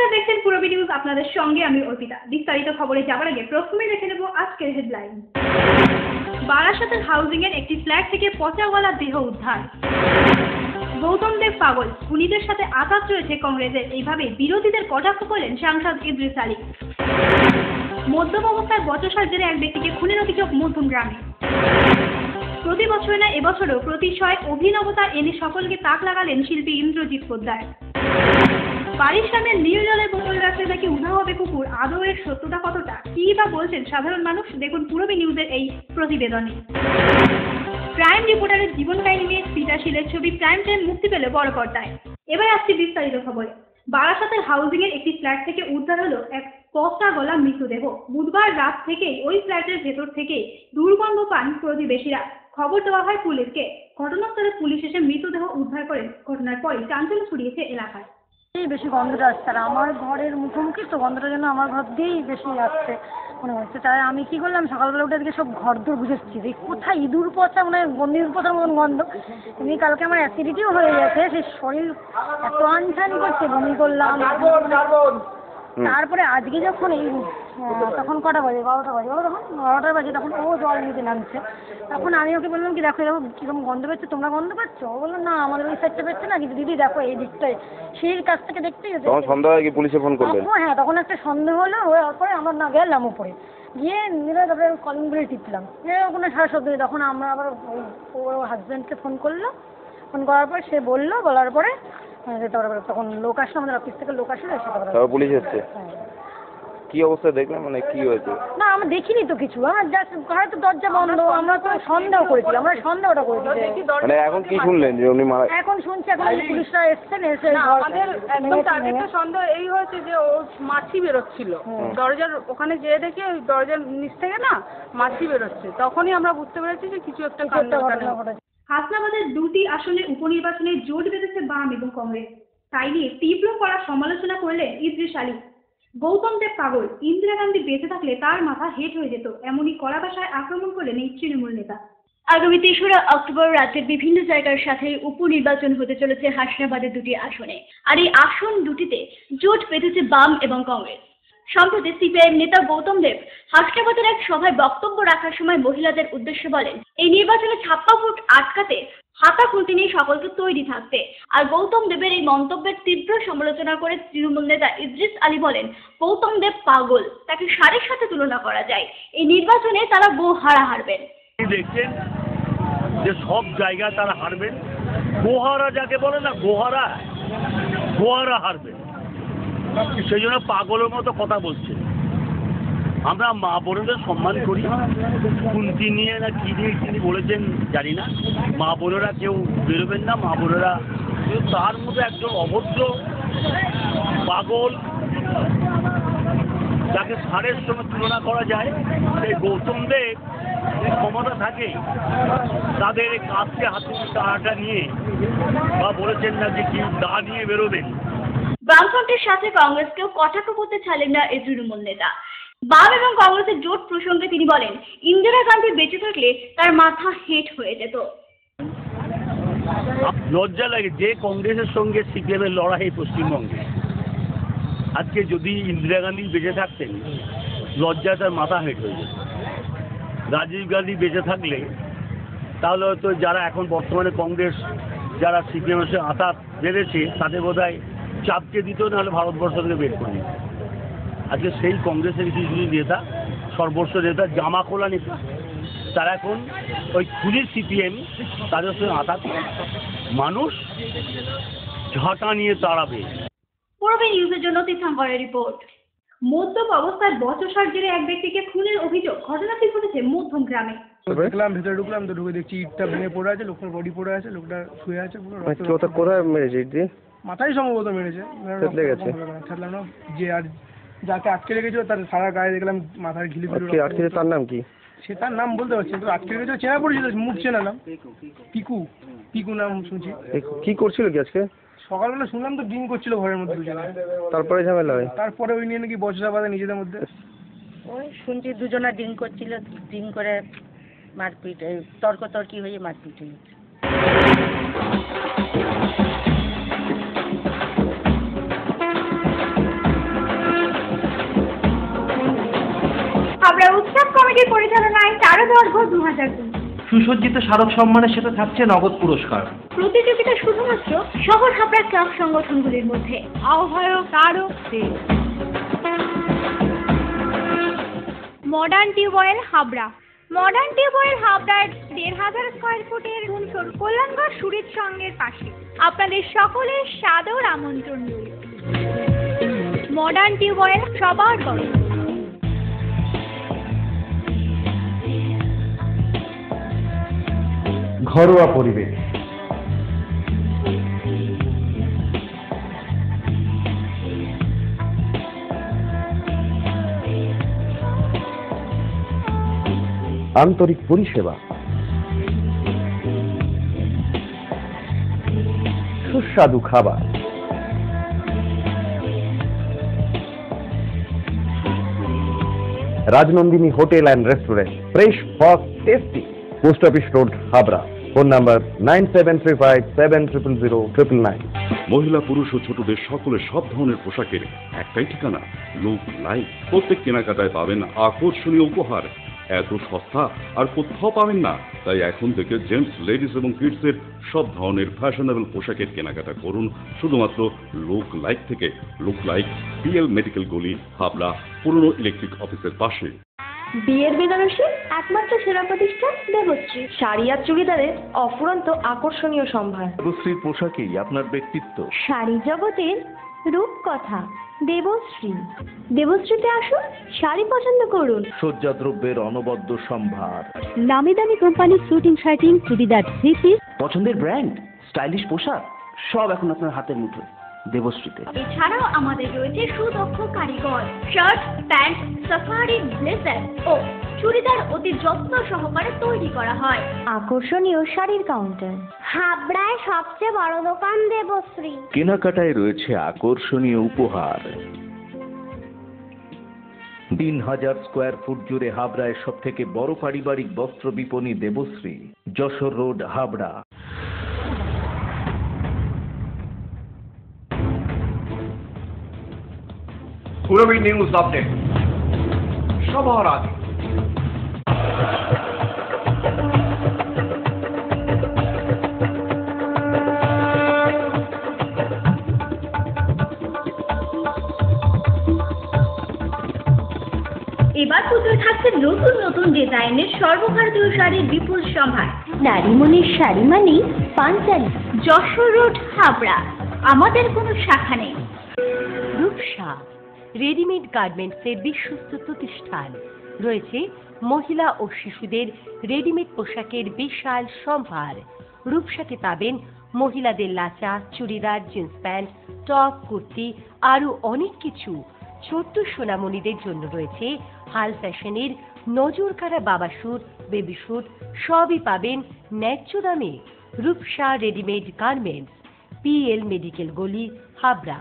আপনারা দেখছেন পূরবী নিউজ, আপনাদের সঙ্গে আমি অর্পিতা। বিস্তারিত খবরে যাবার আগে প্রথমে দেখে নেব আজকের হেডলাইন। বারাসাতের হাউজিং এর একটি ফ্ল্যাট থেকে পচা গলা দেহ উদ্ধার। গৌতম দেব পাগল, খুনিদের সাথে আঘাত রয়েছে কংগ্রেসের, এইভাবে বিরোধীদের কটাক্ষ করলেন সাংসদ ইদ্রিস আলী। মদ্যপ অবস্থায় বচসার জেরে এক ব্যক্তিকে খুনের অভিযোগ মধ্যমগ্রামে। প্রতি বছর না এবছরও প্রতিশয় অভিনবতা এনে সকলকে তাক লাগালেন শিল্পী ইন্দ্রজিৎ পোদ্দার। বাড়ির সামনে নীল জলের বোতল রাখলে নাকি উধাও হবে কুকুর, আদৌ এর সত্যতা কতটা, কি বা বলছেন সাধারণ মানুষ, দেখুন পূরবী নিউজের এই প্রতিবেদনে। ক্রাইম রিপোর্টারের জীবন কাহিনী নিয়ে পিতাশীলের ছবি প্রাইম টাইম মুক্তি পেল বড় পর্দায়। এবার আসছি বিস্তারিত খবরে। বারাসাতের হাউজিং এর একটি ফ্ল্যাট থেকে উদ্ধার হলো এক পচা গলা মৃতদেহ। বুধবার রাত থেকেই ওই ফ্ল্যাটের ভেতর থেকে দুর্গন্ধ পান প্রতিবেশীরা। খবর দেওয়া হয় পুলিশকে। ঘটনাস্থলে পুলিশ এসে মৃতদেহ উদ্ধার করেন। ঘটনার পরই চাঞ্চল্য ছড়িয়েছে এলাকায়। বেশি গন্ধটা আসছে, আর আমার ঘরের মুখোমুখি তো গন্ধটা যেন আমার ঘর দিয়েই বেশি আসছে মনে হচ্ছে। তাই আমি কি করলাম, সকালবেলা উঠে আজকে সব ঘর দৌড় বুঝেছি যে কোথায় ইঁদুর পচা, মানে ইঁদুর পচার মতন গন্ধ। এমনি কালকে আমার অ্যাসিডিটিও হয়ে গেছে, সেই শরীর এত আনছানি করছে, বমি করলাম। তারপরে আজকে যখন এই তখন কটা বাজে, 12টা বাজে, তখন 12টা বাজে, তখন ও জল নিতে নামছে। তখন আমি ওকে বললাম কি দেখো এরকম কীরকম গন্ধ পাচ্ছে, তোমরা গন্ধ পাচ্ছ? ও বললো না আমাদের ওই সাইডটা পাচ্ছে না, কিন্তু দিদি দেখো এই দিকটায়, সেই কাছ থেকে দেখতে গেছে। তখন সন্দেহ হয় কি পুলিশে ফোন করলেন? হ্যাঁ, তখন একটা সন্দেহ হলো। তারপরে আমরা না গেলাম উপরে গিয়ে নিলে, তারপরে কলিং বেল টিপলাম, কোনো সারা শব্দ নেই। তখন আমরা আবার ওর হাজব্যান্ডকে ফোন করলো। ফোন করার পর সে বলার পরে তখন লোক আসলো, আমাদের অফিস থেকে লোক আসলো, এসে তারপর পুলিশ এসছে। হ্যাঁ। কি অবস্থা দেখলেন, মানে কি হয়েছে? না আমরা দেখিনি তো কিছু, আমার জাস্ট হয়তো দরজা বন্ধ, আমরা তো সন্দেহ করেছি, আমরা সন্দেহটা করেছি। মানে এখন কি শুনলেন যে উনি মারা? এখন শুনছি এখন পুলিশরা এসছেন, এসে আমাদের একদম টার্গেটটা সন্দেহ এই হয়েছে যে ও মাছি বেরোচ্ছিল দরজার ওখানে, যেয়ে দেখে ওই দরজার নিচ থেকে না মাছি বেরোচ্ছে, তখনই আমরা বুঝতে পেরেছি যে কিছু একটা ঘটনা ঘটেছে। হাসনাবাদের দুটি আসনে উপনির্বাচনে জোট বেঁধেছে বাম এবং কংগ্রেস, তাই নিয়ে তীব্র কড়া সমালোচনা করলেন ইদ্রিস আলী। গৌতম দেব পাগল, ইন্দিরা গান্ধী বেঁচে থাকলে তার মাথা হেট হয়ে যেত, এমনই কড়া ভাষায় আক্রমণ করলেন এই তৃণমূল নেতা। আগামী 3রা অক্টোবর রাজ্যের বিভিন্ন জায়গার সাথে উপনির্বাচন হতে চলেছে হাসনাবাদের দুটি আসনে, আর এই আসন দুটিতে জোট বেঁধেছে বাম এবং কংগ্রেস। সম্প্রতি সিপিআইএম নেতা গৌতম দেব হাসনাবাদের এক সভায় বক্তব্য রাখার সময় মহিলাদের উদ্দেশ্যে বলেন, এই নির্বাচনে ছাপ্পা ভোট আটকাতে হাতা খুলতে নিয়ে সকলকে তৈরি থাকতে। আর গৌতম দেবের এই মন্তব্যের তীব্র সমালোচনা করে তৃণমূল নেতা ইদ্রিস আলী বলেন, গৌতম দেব পাগল, তাকে ষাঁড়ের সাথে তুলনা করা যায়। এই নির্বাচনে তারা গোহারা হারবেন। দেখছেন যে সব জায়গায় তারা হারবেন। গোহারা যাকে বলে না, গোহারা হারবে, সেই জন্য পাগলের মতো কথা বলছে। আমরা মা বোনদের সম্মান করি, কুন্তি নিয়ে না কি নিয়ে তিনি বলেছেন জানি না, মা বোনেরা কেউ বেরোবেন না, মা বোনেরা। তার মধ্যে একজন অভদ্র পাগল যাকে ষাঁড়ের সঙ্গে তুলনা করা যায়, সেই গৌতম দেব ক্ষমতা থাকে তাদের কাজকে হাতে নিয়ে বা বলেছেন না যে কি দা নিয়ে বেরোবেন। বামফ্রন্টের সাথে কংগ্রেসকেও কটাক্ষ করতে ছাড়লেন না এই তৃণমূল নেতা। বাম এবং কংগ্রেসের জোট প্রসঙ্গে তিনি বলেন, ইন্দিরা গান্ধী বেঁচে থাকলে তার মাথা হেট হয়ে যেত। লজ্জা লাগে যে কংগ্রেসের সঙ্গে সিপিএমের লড়াই পশ্চিমবঙ্গে, আজকে যদি ইন্দিরা গান্ধী বেঁচে থাকতেন লজ্জায় তার মাথা হেট হয়ে যেত। রাজীব গান্ধী বেঁচে থাকলে তাহলে হয়তো যারা এখন বর্তমানে কংগ্রেস যারা সিপিএমের সঙ্গে আঘাত বেড়েছে তাদের বোধহয় চাপকে দিত, নাহলে ভারতবর্ষ থেকে বের করে দিত। আজকে সেই কংগ্রেসের কিছু নেতা, সর্বস্ব নেতা, জামা খোলা নেতা, তারা এখন ওই খুলি সিপিএম তাদের সঙ্গে আঘাত, মানুষ ঝাঁটা নিয়ে তাড়াবে। পূরবী নিউজের জন্য তীর্থঙ্করের রিপোর্ট। মদ্যপ অবস্থায় বচসার জেরে এক ব্যক্তিকে খুনের অভিযোগ। ঘটনাটি ঘটেছে মধ্যমগ্রামে। দেখলাম, ভেতরে ঢুকলাম তো, ঢুকে দেখছি ইটটা ভেঙে পড়ে আছে, লোকটার বডি পড়ে আছে, লোকটা শুয়ে আছে পুরো। কোথায় মেরেছে? ইট দিয়ে মাথায় সম্ভবত মেরেছে, ছাড়লাম না। যে আর যাকে আটকে রেখেছিল তার সারা গায়ে দেখলাম মাথায় ঘিলি ফিরে আটকে। তার নাম কি? সে তার নাম বলতে পারছি তো, আটকে রেখেছিল, চেনা পড়েছিল, মুখ চেনালাম, পিকু নাম শুনছি। কি করছিল কি আজকে? সকালবেলা শুনলাম তো ড্রিঙ্ক করছিল ঘরের মধ্যে দুজনে, তারপরে ঝামেলা হয়। তারপরে ওই নিয়ে নাকি বচসা বাঁধে নিজেদের মধ্যে। ওই শুনছি দুজনে ড্রিঙ্ক করছিল, ড্রিঙ্ক করে মারপিট, তর্কি হয়ে মারপিট হয়েছে। হাবড়া উৎসব কমিটির পরিচালনায় 13/10/2002। সুসজ্জিত স্মারক সম্মানের সাথে থাকছে নগদ পুরস্কার। প্রতিযোগিতা শুধুমাত্র শহর হাবড়া ক্লাব সংগঠনগুলির মধ্যে। আহ্বায়ক আরও modern tubewell Habra. Modern tubewell হাবড়ার 1,500 স্কয়ার ফুটের কল্যাণগড় সুরিত সংঘের পাশে আপনাদের সকলের সাদর আমন্ত্রণ রইল। মডার্ন টিউবওয়েল সবার বড়। ঘরোয়া পরিবেশ, আন্তরিক পরিষেবা, সুস্বাদু খাবার, Rajnandini hotel and restaurant, fresh fast tasty, post office road Habra. Phone number 9735700099। মহিলা পুরুষ ও ছোটদের সকলের সব ধরনের পোশাকের একটাই ঠিকানা, লুক লাইক। প্রত্যেক কেনাকাটায় পাবেন আকর্ষণীয় উপহার। এত সস্তা আর কোথাও পাবেন না। তাই এখন থেকে জেন্টস, লেডিস এবং কিডসের সব ধরনের ফ্যাশনেবল পোশাকের কেনাকাটা করুন শুধুমাত্র লুক লাইক থেকে। লুক লাইক, পিএল মেডিকেল গলি, হাবড়া, পুরনো ইলেকট্রিক অফিসের পাশে। বিয়ের বেনারসি একমাত্র সেরা প্রতিষ্ঠান দেবশ্রী। শাড়ি আর চুড়িদারের অফুরন্ত আকর্ষণীয় সম্ভার। দেবশ্রীর পোশাকেই আপনার ব্যক্তিত্ব। শাড়ি জগতের রূপকথা দেবশ্রী। দেবশ্রীতে আসুন, শাড়ি পছন্দ করুন। সজ্জাদ্রব্যের অনবদ্য সম্ভার। নামি দামি কোম্পানির শুটিং শার্টিং, চুড়িদার, থ্রি পিস, পছন্দের ব্র্যান্ড, স্টাইলিশ পোশাক সব এখন আপনার হাতের মুঠোয় দেবশ্রীতে। এছাড়াও আমাদের রয়েছে সুদক্ষ কারিগর। শার্ট, প্যান্ট, সাফারি, ব্লেজার ও চুড়িদার অতি যত্ন সহকারে তৈরি করা হয়। আকর্ষণীয় শাড়ির কাউন্টার। হাবড়ায় সবচেয়ে বড় দোকান দেবশ্রী। কেনাকাটায় রয়েছে আকর্ষণীয় উপহার। 3,000 স্কয়ার ফুট জুড়ে হাবড়ায় সব থেকে বড় পারিবারিক বস্ত্র বিপণী Debashree, Jessore road, Habra. Purabi news update সবার আগে। এবার পুজোয় থাকছে নতুন নতুন ডিজাইনের সর্বভারতীয় শাড়ির বিপুল সম্ভার। নারীমণির শাড়ি মানেই পাঞ্চালী। যশোর রোড, হাবড়া। আমাদের কোনো শাখা নেই। রূপসা রেডিমেড গার্মেন্টসের বিশ্বস্ত প্রতিষ্ঠান। রয়েছে মহিলা ও শিশুদের রেডিমেড পোশাকের বিশাল সম্ভার। রূপসাতে পাবেন মহিলাদের lachha, churidar, jeans pant, top, kurti, আরও অনেক কিছু। ছোট্ট সোনামণিদের জন্য রয়েছে হাল ফ্যাশনের নজর কাড়া বাবা স্যুট, বেবি স্যুট, সবই পাবেন ন্যায্য দামে। Rupsa readymade garments, PL medical গলি, হাবড়া।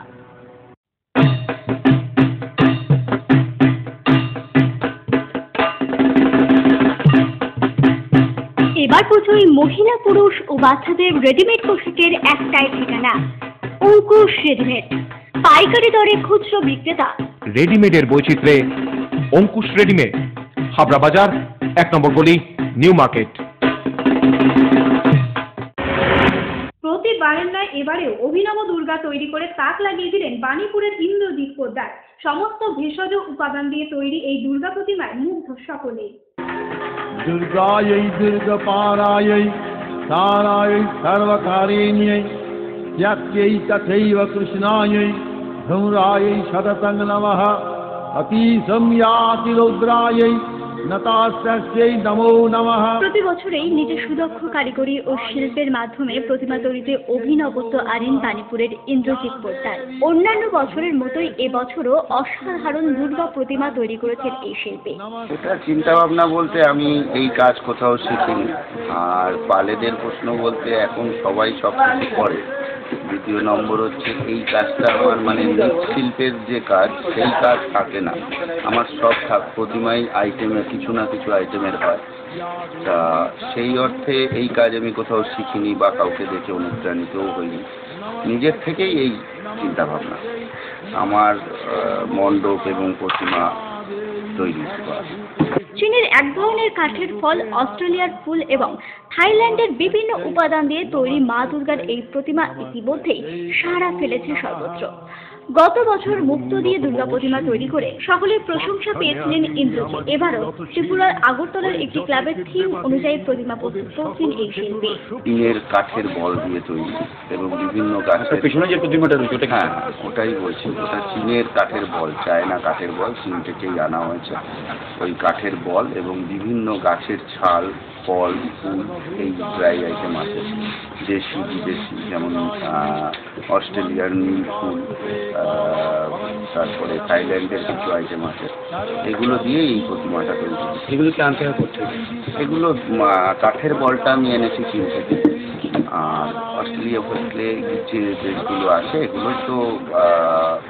এবার পুজোয় মহিলা, পুরুষ ও বাচ্চাদের রেডিমেড পোশাকের একটাই ঠিকানা, অঙ্কুশ রেডিমেড। পাইকারি দরে খুচরো বিক্রেতা। রেডিমেডের বৈচিত্র্যে অঙ্কুশ রেডিমেড, হাবড়া বাজার, 1 নম্বর গলি, নিউ মার্কেট। প্রতিবারের নয় এবারেও অভিনব দুর্গা তৈরি করে তাক লাগিয়ে দিলেন বাণীপুরের ইন্দ্রজিৎ পোদ্দার। সমস্ত ভেষজ উপাদান দিয়ে তৈরি এই দুর্গা প্রতিমায় মুগ্ধ সকলেই। দুর্গাयै দুর্গপারাयै তারাयै সর্বকারিণ্যৈ ইয়াক্যৈ তথৈব কৃষ্ণাयै ধূম্রাयै সততং নমঃ অতীশং ইয়াতি রৌদ্রাयै নতাস্যৈ নমো নমঃ। প্রতি বছরেই নিজের সুদক্ষ কারিগরি ও শিল্পের মাধ্যমে প্রতিমা তৈরিতে অভিনবত্ব আনেন বাণীপুরের ইন্দ্রজিৎ পোদ্দার। অন্যান্য বছরের মতোই এবছরও অসাধারণ দুর্গা প্রতিমা তৈরি করেছেন এই শিল্পী। এটা চিন্তা ভাবনা বলতে আমি এই কাজ কোথাও শিখিনি। আর পালেদের প্রশ্ন বলতে এখন সবাই সব কিছু করে। দ্বিতীয় নম্বর হচ্ছে এই কাজটা আমার মানে মৃৎশিল্পের যে কাজ সেই কাজ থাকে না। আমার সব প্রতিমাই আইটেমের কিছু না কিছু আইটেমের হয়। তা সেই অর্থে এই কাজ আমি কোথাও শিখিনি বা কাউকে দেখে অনুপ্রাণিতও হইনি। নিজের থেকেই এই চিন্তা ভাবনা। আমার মণ্ডপ এবং প্রতিমা তৈরি করা। চীনের এক ধরনের কাঠের ফল, অস্ট্রেলিয়ার ফুল এবং থাইল্যান্ডের বিভিন্ন উপাদান দিয়ে তৈরি মা দুর্গার এই প্রতিমা ইতিমধ্যেই সাড়া ফেলেছে সর্বত্র। গত বছর মুক্ত দিয়ে দুর্গা প্রতিমা তৈরি করে সকলের প্রশংসা পেয়েছিলেন ইন্দ্রজিৎ। এবারও ত্রিপুরার আগরতলার একটি ক্লাবের থিম অনুযায়ী প্রতিমা প্রস্তুত করছেন এই শিল্পী। টিনের কাঠের বল দিয়ে তৈরি এবং বিভিন্ন গাছের পেছনে যে প্রতিমাটা রয়েছে ওটা হ্যাঁ ওটাই বলছি, ওটা চীনের কাঠের বল, চায়না কাঠের বল, চীন থেকেই আনা হয়েছে। ওই কাঠের বল এবং বিভিন্ন গাছের ছাল, ফল, ফুল, এই ড্রাই আইটেম আছে, দেশি বিদেশি, যেমন অস্ট্রেলিয়ার নীল ফুল, তারপরে থাইল্যান্ডের কিছু আইটেম আছে, এগুলো দিয়ে এই প্রতিমাটা তৈরি করছে। এগুলোকে আনতে করছে, এগুলো কাঠের বলটা আমি এনেছি চীন থেকে, আর অস্ট্রেলিয়া ফসলে যে দেশগুলো আছে এগুলো তো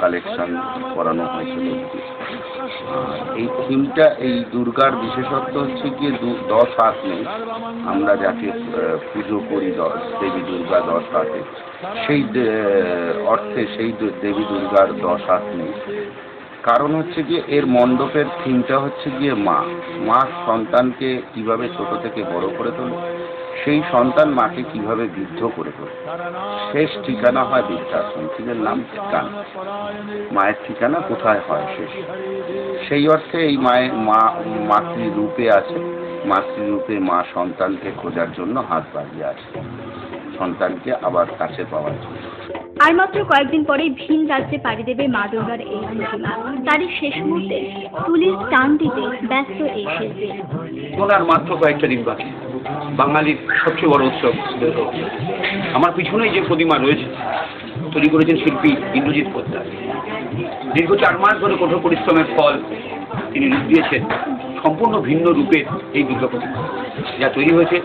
কালেকশন করানো হয়েছিল। আর এই থিমটা, এই দুর্গার বিশেষত্ব হচ্ছে গিয়ে 10 হাত নেই, আমরা যাকে পুজো করি দেবী দুর্গা 10 হাতে, সেই অর্থে সেই দেবী দুর্গার 10 হাত নেই। কারণ হচ্ছে গিয়ে এর মণ্ডপের থিমটা হচ্ছে গিয়ে মা সন্তানকে কিভাবে ছোট থেকে বড় করে তোলে, সেই সন্তান মাকে কিভাবে বৃদ্ধ করে তোলে। শেষ ঠিকানা হয় বৃদ্ধাশ্রম, থিমের নাম ঠিকানা, মায়ের ঠিকানা কোথায় হয় শেষ। সেই অর্থে এই মাতৃরূপে আছে, মাতৃরূপে মা সন্তানকে খোঁজার জন্য হাত বাড়িয়ে আছে, সন্তানকে আবার কাছে পাওয়ার জন্য। আর মাত্র কয়েকদিন পরেই ভিন রাজ্যে পাড়ি দেবে মা দুর্গার এই প্রতিমা। তারই শেষ মুহূর্তে তুলির টান দিতে ব্যস্ত এই শিল্পী। ওনার মাত্র কয়েকটা দিন বাকি, বাঙালির সবচেয়ে বড় উৎসব। আমার পিছনেই যে প্রতিমা রয়েছে তৈরি করেছেন শিল্পী ইন্দ্রজিৎ পোদ্দার। দীর্ঘ 4 মাস ধরে কঠোর পরিশ্রমের ফল তিনি রূপ দিয়েছেন সম্পূর্ণ ভিন্ন রূপের এই দুর্গা প্রতিমা, যা তৈরি হয়েছে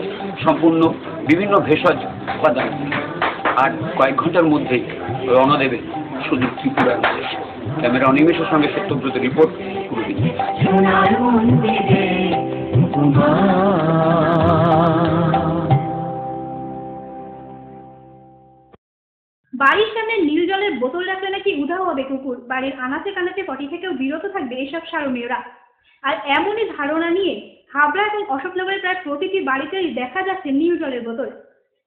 সম্পূর্ণ বিভিন্ন ভেষজ উপাদান। আর কয়েক ঘন্টার মধ্যেই রওনা দেবে শুধু ত্রিপুরার মধ্যে। ক্যামেরা অনিমেষের সঙ্গে সত্যব্রত রিপোর্ট, পুরোদিন। বাড়ির সামনে নীল জলের বোতল রাখলে নাকি উধাও হবে কুকুর, বাড়ির আনাচে কানাচে পটি থেকেও বিরত থাকবে এসব সারমেয়রা। আর এমনই ধারণা নিয়ে হাবড়া এবং অশোকনগরের প্রায় প্রতিটি বাড়িতেই দেখা যাচ্ছে নীল জলের বোতল।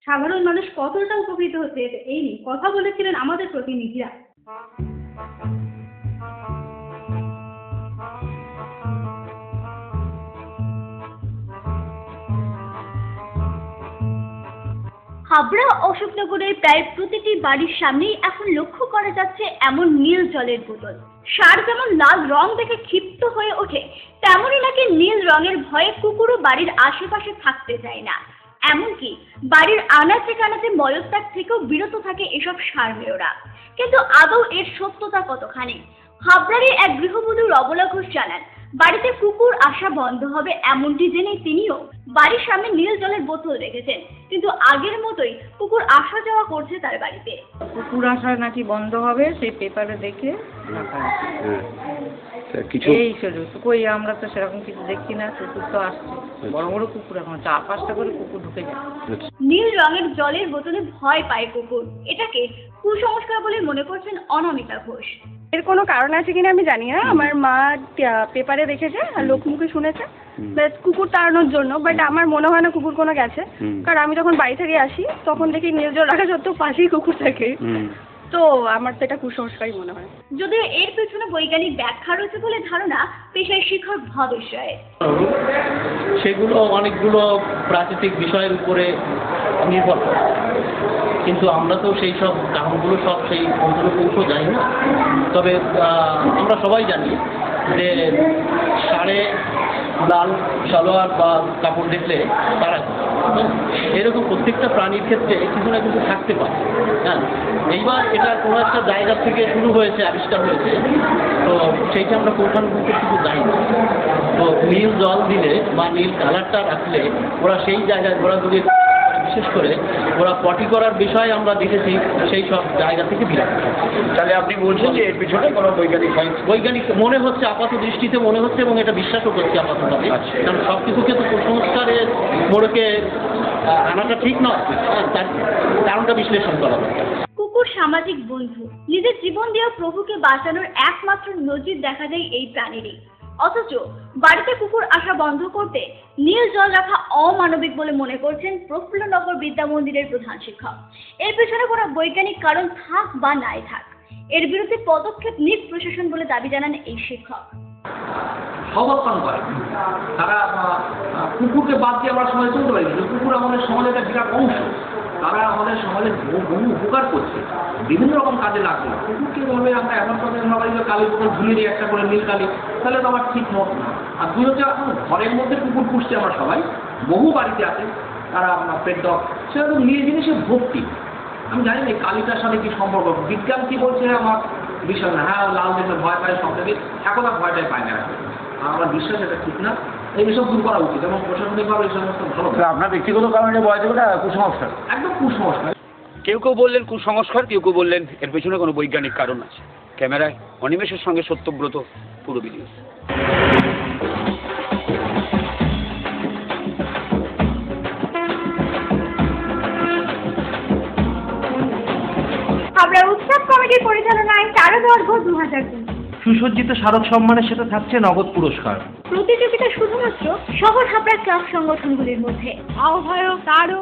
সাধারণ মানুষ কতটা উপকৃত হচ্ছে এই নিয়ে কথা বলেছিলেন আমাদের প্রতিনিধিরা। হাবড়া অশোকনগরের প্রায় প্রতিটি বাড়ির সামনেই এখন লক্ষ্য করা যাচ্ছে এমন নীল জলের বোতল। সার যেমন লাল রং দেখে ক্ষিপ্ত হয়ে ওঠে, তেমনই নাকি নীল রঙের ভয়ে কুকুরও বাড়ির আশেপাশে থাকতে চায় না। এমনকি বাড়ির আনাচে কানাচে মলত্যাগ থেকেও বিরত থাকে এসব সারমেয়রা। কিন্তু আদৌ এর সত্যতা কতখানি? হাবড়ারই এক গৃহবধূ রবলা ঘোষ জানান, বাড়িতে কুকুর আসা বন্ধ হবে এমনটি জেনে তিনিও বাড়ির সামনে নীল জলের বোতল রেখেছেন, কিন্তু আগের মতোই কুকুর আসা যাওয়া করছে তার বাড়িতে। কুকুর আসা নাকি বন্ধ হবে সেই পেপারে দেখে এই কই, আমরা তো সেরকম কিছু দেখছি না। কুকুর তো আসছে, বড় বড় কুকুর, এখন 4-5টা করে কুকুর ঢুকে যায়। নীল রঙের জলের বোতলে ভয় পায় কুকুর, এটাকে কুসংস্কার বলে মনে করছেন অনামিকা ঘোষ। এর কোনো কারণ আছে কিনা আমি জানি না, আমার মা পেপারে দেখেছে আর লোকমুখে শুনেছে কুকুর তাড়ানোর জন্য, বাট আমার মনে হয় না কুকুর কোনো গেছে, কারণ আমি যখন বাড়ি থেকে আসি তখন দেখি নীল জল রাখা সত্ত্বেও পাশেই কুকুর থাকে, তো আমার তো এটা কুসংস্কারই মনে হয়। যদিও এর পেছনে বৈজ্ঞানিক ব্যাখ্যা রয়েছে বলে ধারণা পেশায় শিক্ষক ভবেশ রায়ের। সেগুলো অনেকগুলো প্রাকৃতিক বিষয়ের উপরে নির্ভর করে, কিন্তু আমরা তো সেই সব কারণগুলো সব সেই অন্তর্ভুক্ত জানি না। তবে আমরা সবাই জানি যে সাড়ে লাল সালোয়ার বা কাপড় দেখলে তারা এরকম প্রত্যেকটা প্রাণীর ক্ষেত্রে কিছু না কিছু থাকতে পারে। হ্যাঁ, এইবার এটা কোনো একটা জায়গা থেকে শুরু হয়েছে, আবিষ্কার হয়েছে, তো সেইটা আমরা পুঙ্খানুপুঙ্খ কিছু জানি না। তো নীল জল দিলে বা নীল কালারটা রাখলে ওরা সেই জায়গায় ঘোরাঘুরি, বিশেষ করে ওরা পটি করার বিষয়ে আমরা দেখেছি সেই সব জায়গা থেকে বিরাট। তাহলে আপনি বলছেন যে এর পিছনে কোনো বৈজ্ঞানিক মনে হচ্ছে, আপাত দৃষ্টিতে মনে হচ্ছে এবং এটা বিশ্বাসও করছি আপাতভাবে, কারণ সব কিছুকে তো কুসংস্কারের মোড়কে আনাটা ঠিক নয়, তার কারণটা বিশ্লেষণ করা দরকার। কুকুর সামাজিক বন্ধু, নিজের জীবন দিয়েও প্রভুকে বাঁচানোর একমাত্র নজির দেখা যায় এই প্রাণীরই। অথচ বাড়িতে কুকুর আসা বন্ধ করতে নীল জল রাখা অমানবিক বলে মনে করছেন প্রফুল্লনগর বিদ্যা মন্দিরের প্রধান শিক্ষক। এর পেছনে কোনো বৈজ্ঞানিক কারণ থাক বা নাই থাক, এর বিরুদ্ধে পদক্ষেপ নিক প্রশাসন বলে দাবি জানান এই শিক্ষক। সমর্থন করে তারা কুকুরকে বাদ দিয়ে আমরা সমাজে চলতে পারি, কুকুর আমাদের সমাজের একটা বিরাট অংশ, তারা আমাদের সমাজে বহু উপকার করছে, বিভিন্ন রকম কাজে লাগবে। কুকুরকে বলবে আমরা এমন কথা ভাবাই যে কালী কুকুর ঝুলিয়ে দিই একটা করে নীল কালী, তাহলে তো আমার ঠিক মত না। আর দুই হচ্ছে এখন ঘরের মধ্যে কুকুর পুষছে আমরা সবাই, বহু বাড়িতে আছে তারা আপনার পেট ডগ, সেটা তো নীল জিনিসে ভক্তি। আমি জানি না কালীটার সাথে কি সম্পর্ক, বিজ্ঞান কি বলছে আমার বিষয় না। হ্যাঁ লাল দেখলে ভয় পায় সব থেকে, এখন আর ভয়টাই পায় না। আমার বিশ্বাস এটা ঠিক না, এইসব দূর করা উচিত এবং প্রশাসনিকভাবে এই সমস্ত ভালো। আপনার ব্যক্তিগত কারণে ভয় দেবে কুসংস্কার, একদম কুসংস্কার। কেউ কেউ বললেন কুসংস্কার, কেউ কেউ বললেন এর পেছনে কোনো বৈজ্ঞানিক কারণ আছে। ক্যামেরায় অনিমেষের সঙ্গে সত্যব্রত, পুরো ভিডিও। হাবড়া উৎসব কমিটির পরিচালনায় শারদোৎসব 2003। সুসজ্জিত শারদ সম্মানের সাথে থাকছে নগদ পুরস্কার। প্রতিযোগিতা শুধুমাত্র শহর হাবড়া ক্লাব সংগঠনগুলির মধ্যে। আহ্বায়ক তারও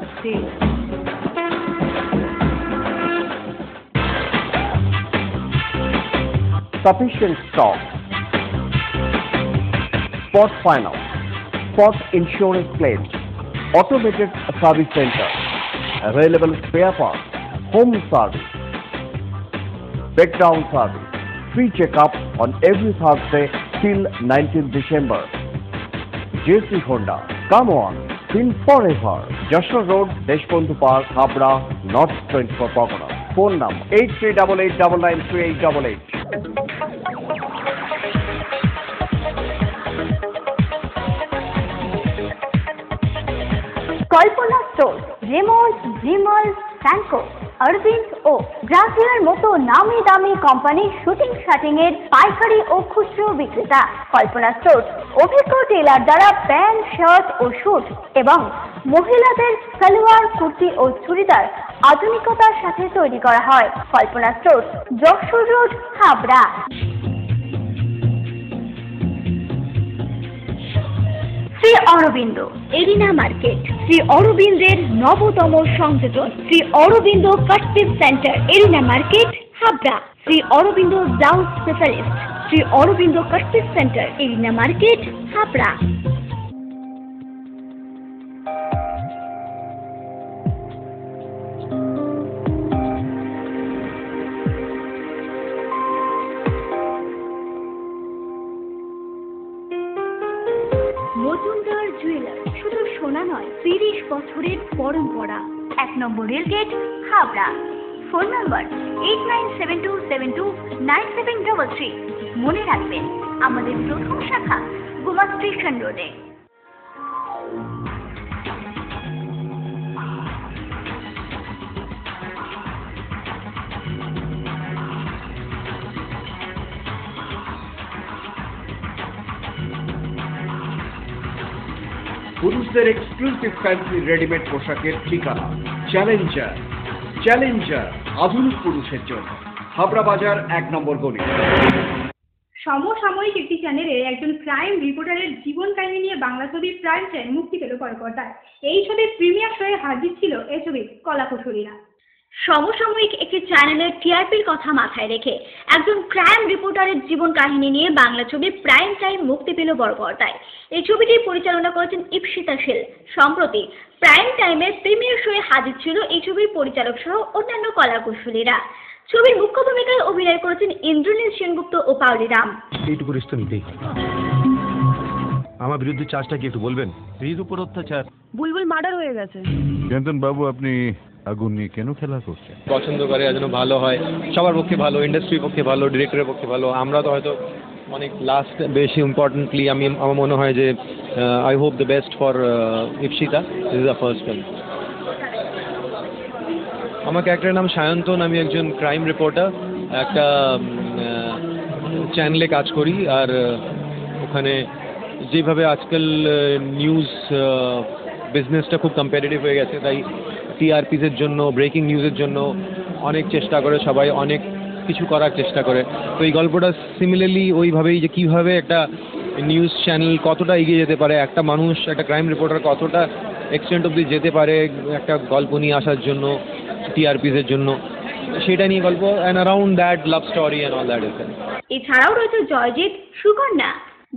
Sufficient stock. Spot finance. Spot insurance claims. Automated service center. Available spare parts. Home service. Breakdown service. Free checkup on every Thursday till 19th December. JC Honda. Come on. Feel forever. Joshua Road, Deshbandhu Park, Habra, North 24 Pargana. Phone number 8388993888. Kalpana store, Raymond, Vimal, Franco, Arvind ও ব্রাজিলের মতো নামি দামি কোম্পানির shooting shirting এর পাইকারি ও খুচরো বিক্রেতা। কল্পনা স্টোর অভিজ্ঞ টেলার দ্বারা প্যান্ট, শার্ট ও স্যুট এবং মহিলাদের সালোয়ার, কুর্তি ও চুড়িদার আধুনিকতার সাথে তৈরি করা হয়। Kalpana store, Jessore road, Habra. Shri Arvind arena market, Shri অরবিন্দের নবতম সংযোজন, Shri Arvind cut piece centre, arena market, Habra. Shri Arvind blouse specialist, Shri Arvind cut piece centre, arena market, Habra. Majumdar jeweller, শুধু সোনা নয়, 30 বছরের পরম্পরা। 1 number rail gate, Habra. Phone number 8972729733। মনে রাখবেন, আমাদের প্রথম শাখা গোমা স্টেশন রোডে। পুরুষদের এক্সক্লুসিভ ফ্যান্সি রেডিমেড পোশাকের ঠিকানা চ্যালেঞ্জার। চ্যালেঞ্জার আধুনিক পুরুষের জন্য, হাবড়া বাজার 1 নম্বর গলি। সমসাময়িক একটি চ্যানেলে একজন ক্রাইম রিপোর্টারের জীবন কাহিনী নিয়ে বাংলা ছবি প্রাইম টাইম মুক্তি পেল কলকাতায়। এই ছবির প্রিমিয়ার শোয়ে হাজির ছিল এই ছবির কলাকুশলীরা। সমসাময়িক একটি চ্যানেলের টিআরপির কথা মাথায় রেখে একজন ক্রাইম রিপোর্টারের জীবন কাহিনী নিয়ে বাংলা ছবি প্রাইম টাইম মুক্তি পেল বড়পর্দায়। এই ছবিটি পরিচালনা করেছেন ইপসিতা শীল। সম্প্রতি প্রাইম টাইমের প্রিমিয়ার শোয়ে হাজির ছিল এই ছবির পরিচালক সহ অন্যান্য কলাকুশলীরা। ছবির মুখ্য ভূমিকায় অভিনয় করেছেন ইন্দ্রনীল সেনগুপ্ত ও পাওলি রাম। এইটুকু রিস্ক তো নিতেই হবে। আমার বিরুদ্ধে চার্জটা কি একটু বলবেন? স্ত্রীর উপর অত্যাচার। বুলবুল মার্ডার হয়ে গেছে। চন্দন বাবু, আপনি আগুন নিয়ে কেন খেলা করছেন? পছন্দ করে যেন ভালো হয়, সবার পক্ষে ভালো, ইন্ডাস্ট্রির পক্ষে ভালো, ডিরেক্টরের পক্ষে ভালো। আমরা তো হয়তো অনেক লাস্ট বেশি ইম্পর্টেন্টলি আমার মনে হয় যে I hope the best for Ipsita. This is the first film. আমার ক্যারেক্টারের নাম সায়ন্তন। আমি একজন ক্রাইম রিপোর্টার, একটা চ্যানেলে কাজ করি। আর ওখানে যেভাবে আজকাল নিউজ বিজনেসটা খুব কম্পিটিটিভ হয়ে গেছে, তাই টিআরপিসের জন্য, ব্রেকিং নিউজের জন্য অনেক চেষ্টা করে সবাই, অনেক কিছু করার চেষ্টা করে। তো এই গল্পটা সিমিলারলি ওইভাবেই, যে কীভাবে একটা নিউজ চ্যানেল কতটা এগিয়ে যেতে পারে, একটা মানুষ একটা ক্রাইম রিপোর্টার কতটা এক্সটেন্ট অবধি যেতে পারে একটা গল্প নিয়ে আসার জন্য, টিআরপিসের জন্য, সেটা নিয়ে গল্প and around that love story and all that. এছাড়াও রয়েছে জয়জিৎ, সুকন্যা,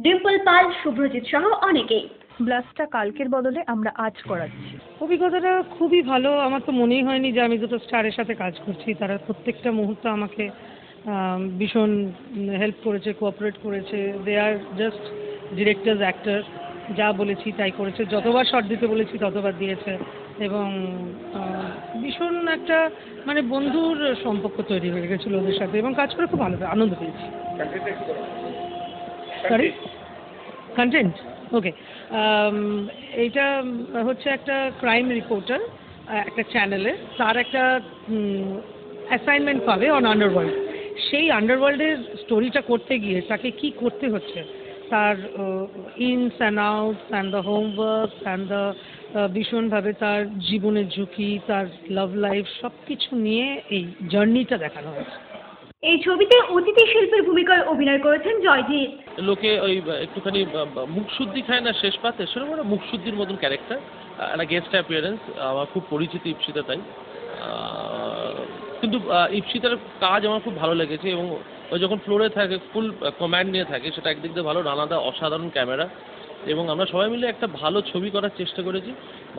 ডিম্পল পাল, শুভ্রজিৎ সহ অনেকেই। ব্লাস্টটা কালকের বদলে আমরা আজ করাচ্ছি। অভিজ্ঞতাটা খুবই ভালো। আমার তো মনেই হয়নি যে আমি দুটো স্টারের সাথে কাজ করছি। তারা প্রত্যেকটা মুহূর্ত আমাকে ভীষণ হেল্প করেছে, কোঅপারেট করেছে। দে আর জাস্ট ডিরেক্টরস, অ্যাক্টর, যা বলেছি তাই করেছে। যতবার শট দিতে বলেছি ততবার দিয়েছে এবং ভীষণ একটা মানে বন্ধুর সম্পর্ক তৈরি হয়ে গেছিলো ওদের সাথে এবং কাজ করে খুব ভালো আনন্দ পেয়েছি। সরি, কন্টেন্ট ওকে। এইটা হচ্ছে একটা ক্রাইম রিপোর্টার একটা চ্যানেলে, তার একটা অ্যাসাইনমেন্ট পাবে অন আন্ডারওয়ার্ল্ড। সেই আন্ডারওয়ার্ল্ডের স্টোরিটা করতে গিয়ে তাকে কি করতে হচ্ছে, তার ইনস and outs and the homework and the ভীষণভাবে তার জীবনের ঝুঁকি, তার লাভ লাইফ সব কিছু নিয়ে এই জার্নিটা দেখানো হয়েছে। এই ছবিতে অতিথি শিল্পীর ভূমিকায় অভিনয় করেছেন জয়জিৎ। লোকে ওই একটুখানি মুখশুদ্ধি খায় না শেষ পাতে, সেরকম একটা মুখশুদ্ধির মতন ক্যারেক্টার, একটা গেস্ট অ্যাপিয়ারেন্স। আমার খুব পরিচিত ইপসিতা, তাই কিন্তু ইপসিতার কাজ আমার খুব ভালো লেগেছে এবং ও যখন ফ্লোরে থাকে ফুল কমান্ড নিয়ে থাকে, সেটা একদিক দিয়ে ভালো। নানাদা অসাধারণ ক্যামেরা এবং আমরা সবাই মিলে একটা ভালো ছবি করার চেষ্টা করেছি।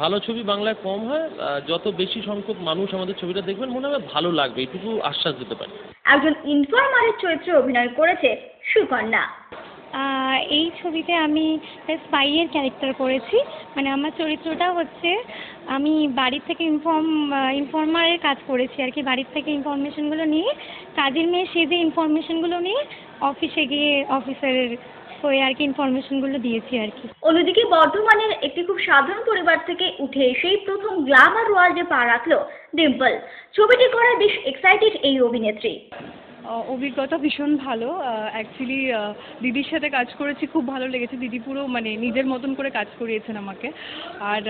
ভালো ছবি বাংলায় কম হয়, যত বেশি সংখ্যক মানুষ আমাদের ছবিটা দেখবেন মনে হবে ভালো লাগবে, এটুকু আশ্বাস দিতে পারি। একজন ইনফর্মারের চরিত্রে অভিনয় করেছে সুকন্যা। এই ছবিতে আমি স্পাইয়ের ক্যারেক্টার করেছি। মানে আমার চরিত্রটা হচ্ছে আমি বাড়ির থেকে ইনফর্মারের কাজ করেছি আর কি। বাড়ির থেকে ইনফরমেশনগুলো নিয়ে, কাজের মেয়ে সেজে ইনফরমেশনগুলো নিয়ে অফিসে গিয়ে অফিসারের হয়ে আর কি ইনফরমেশনগুলো দিয়েছি আর কি। অন্যদিকে বর্ধমানের একটি খুব সাধারণ পরিবার থেকে উঠে সেই প্রথম গ্ল্যামার ওয়ার্ল্ডে পা রাখলো ডিম্পল। ছবিটি করায় বেশ এক্সাইটেড এই অভিনেত্রী। অভিজ্ঞতা ভীষণ ভালো। অ্যাকচুয়ালি দিদির সাথে কাজ করেছি, খুব ভালো লেগেছে। দিদি পুরো মানে নিজের মতন করে কাজ করিয়েছেন আমাকে। আর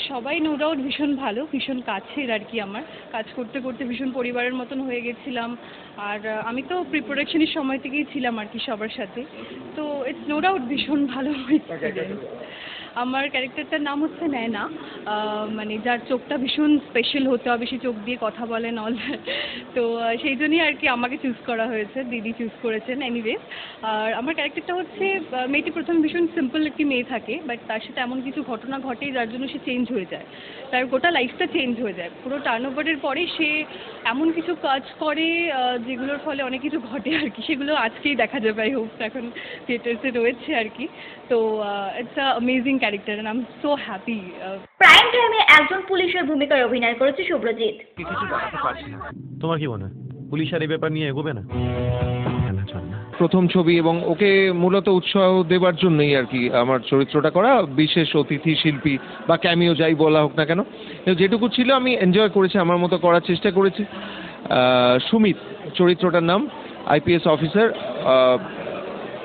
সবাই নো ডাউট ভীষণ ভালো, ভীষণ কাছের আর কি। আমার কাজ করতে করতে ভীষণ পরিবারের মতন হয়ে গেছিলাম। আর আমি তো প্রিপারেশনের সময় থেকেই ছিলাম আর কি সবার সাথে। তো ইটস নো ডাউট ভীষণ ভালো এক্সপিরিয়েন্স। আমার ক্যারেক্টারটার নাম হচ্ছে নয়না, মানে যার চোখটা ভীষণ স্পেশাল হতে হবে, সে চোখ দিয়ে কথা বলেন অল। তো সেই জন্যই আর কি আমাকে চুজ করা হয়েছে, দিদি চুজ করেছেন। এনিওয়েজ, আর আমার ক্যারেক্টারটা হচ্ছে মেয়েটি প্রথমে ভীষণ সিম্পল একটি মেয়ে থাকে, বাট তার সাথে এমন কিছু ঘটনা ঘটে যার জন্য সে চেঞ্জ হয়ে যায়, তার গোটা লাইফটা চেঞ্জ হয়ে যায়। পুরো টার্নওভারের পরে সে এমন কিছু কাজ করে যেগুলোর ফলে অনেক কিছু ঘটে আর কি। সেগুলো আজকেই দেখা যাবে, আই হোপ। এখন থিয়েটার্সে রয়েছে আর কি। তো it's a amazing character and I am so happy. Prime টাইমে একজন পুলিশের ভূমিকায় অভিনয় করেছে শুভ্রজিৎ। তোমার কি মনে হয় পুলিশ আর এই ব্যাপার নিয়ে এগোবে না? প্রথম ছবি এবং ওকে মূলত উৎসাহ দেবার জন্যই আর কি আমার চরিত্রটা করা, বিশেষ অতিথি শিল্পী বা ক্যামিও যাই বলা হোক না কেন, যেটুকু ছিল আমি এনজয় করেছি, আমার মতো করার চেষ্টা করেছি। সুমিত চরিত্রটার নাম, আইপিএস অফিসার।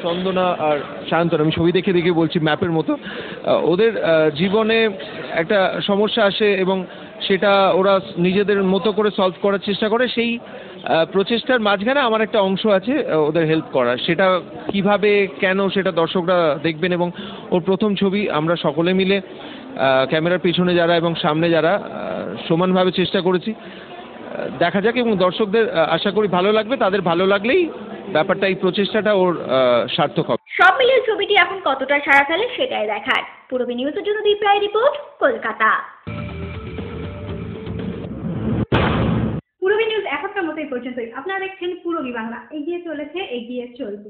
চন্দনা আর সায়ন্তন, আমি ছবি দেখে দেখে বলছি ম্যাপের মতো। ওদের জীবনে একটা সমস্যা আসে এবং সেটা ওরা নিজেদের মতো করে সলভ করার চেষ্টা করে। সেই প্রচেষ্টার মাঝখানে আমার একটা অংশ আছে ওদের হেল্প করার। সেটা কিভাবে কেন সেটা দর্শকরা দেখবেন এবং ওর প্রথম ছবি আমরা সকলে মিলে ক্যামেরার পিছনে যারা এবং সামনে যারা সমানভাবে চেষ্টা করেছি। দেখা যাক এবং দর্শকদের আশা করি ভালো লাগবে। তাদের ভালো লাগলেই ব্যাপারটা, এই প্রচেষ্টাটা ওর সার্থক হবে। সব মিলিয়ে ছবিটি এখন কতটা সাড়া ফেলে সেটাই দেখার। পূরবী নিউজের জন্য দীপ রায় রিপোর্ট, কলকাতা। পূরবী নিউজ এখনকার মতো এই পর্যন্তই। আপনারা দেখছেন পূরবী বাংলা, এগিয়ে চলেছে, এগিয়ে চলবে।